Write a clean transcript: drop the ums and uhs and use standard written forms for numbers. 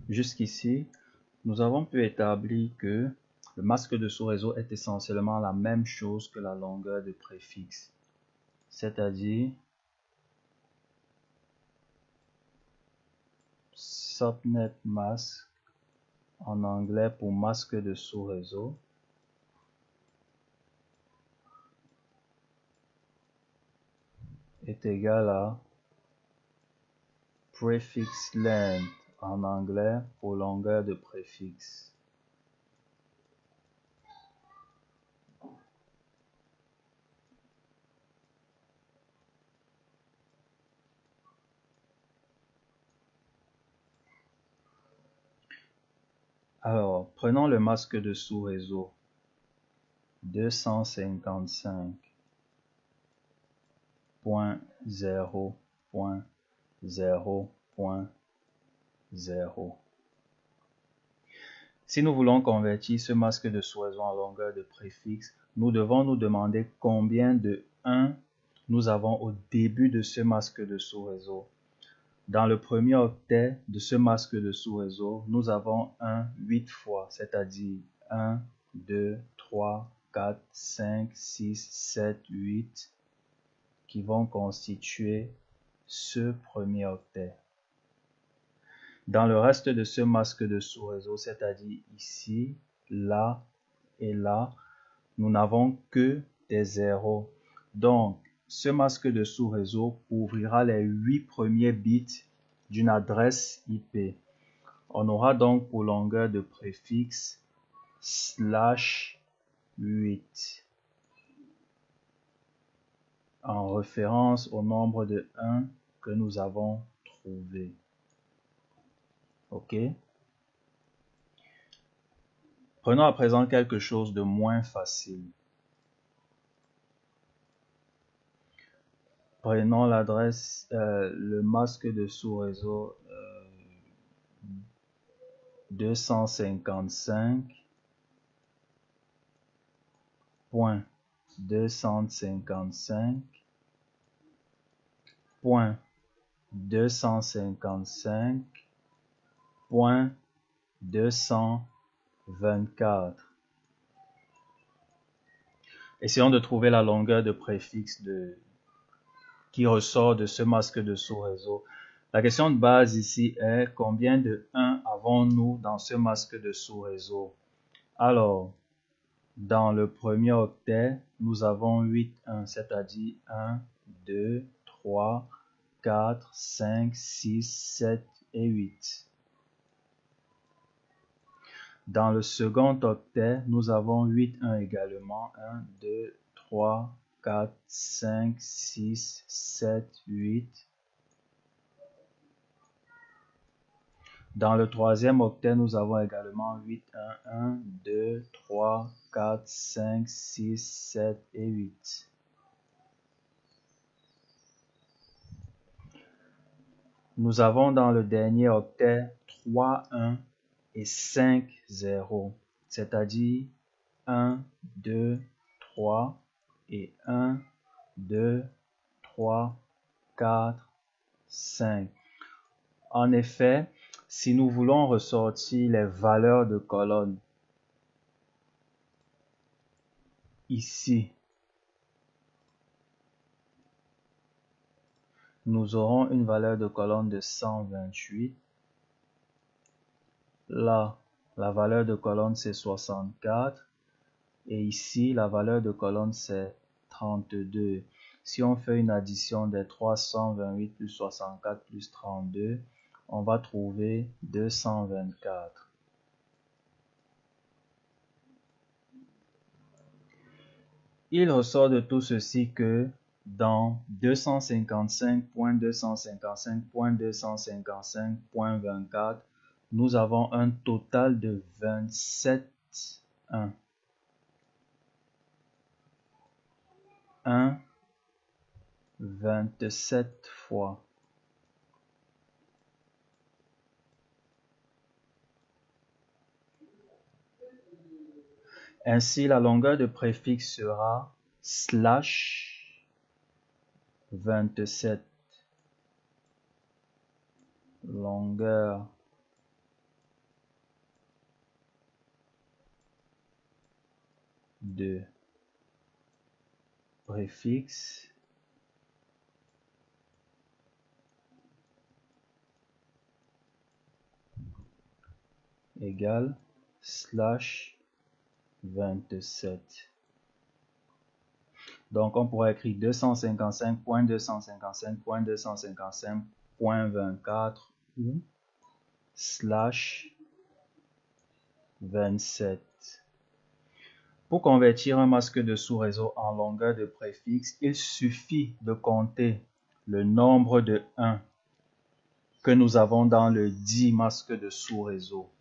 Jusqu'ici, nous avons pu établir que le masque de sous-réseau est essentiellement la même chose que la longueur de préfixe, c'est-à-dire subnet mask en anglais pour masque de sous-réseau est égal à prefix length en anglais pour longueur de préfixe. Alors, prenons le masque de sous-réseau 255.0.0.0. Si nous voulons convertir ce masque de sous-réseau en longueur de préfixe, nous devons nous demander combien de 1 nous avons au début de ce masque de sous-réseau. Dans le premier octet de ce masque de sous-réseau, nous avons 1 8 fois, c'est-à-dire 1, 2, 3, 4, 5, 6, 7, 8, qui vont constituer ce premier octet. Dans le reste de ce masque de sous-réseau, c'est-à-dire ici, là et là, nous n'avons que des zéros. Donc, ce masque de sous-réseau couvrira les 8 premiers bits d'une adresse IP. On aura donc pour longueur de préfixe /8 en référence au nombre de 1 que nous avons trouvé. OK? Prenons à présent quelque chose de moins facile. Prenons l'adresse, le masque de sous-réseau 255.255.224. Essayons de trouver la longueur de préfixe qui ressort de ce masque de sous-réseau. La question de base ici est combien de 1 avons-nous dans ce masque de sous-réseau? Alors, dans le premier octet, nous avons 8 1, c'est-à-dire 1, 2, 3, 4, 5, 6, 7 et 8. Dans le second octet, nous avons 8 1 également, 1, 2, 3, 4, 5, 6, 7, 8. Dans le troisième octet, nous avons également 8, 1, 1, 2, 3, 4, 5, 6, 7 et 8. Nous avons dans le dernier octet 3, 1 et 5, 0, c'est-à-dire 1, 2, 3 et 1, 2, 3, 4, 5. En effet, si nous voulons ressortir les valeurs de colonne ici, nous aurons une valeur de colonne de 128. Là, la valeur de colonne c'est 64. Et ici, la valeur de colonne c'est 32. Si on fait une addition des 328 plus 64 plus 32, on va trouver 224. Il ressort de tout ceci que dans 255.255.255.24, nous avons un total de 27 1. 1, 27 fois. Ainsi, la longueur de préfixe sera /27. Longueur de préfixe égale /27. Donc, on pourrait écrire 255.255.255.24 ou /27. Pour convertir un masque de sous-réseau en longueur de préfixe, il suffit de compter le nombre de 1 que nous avons dans le dit masque de sous-réseau.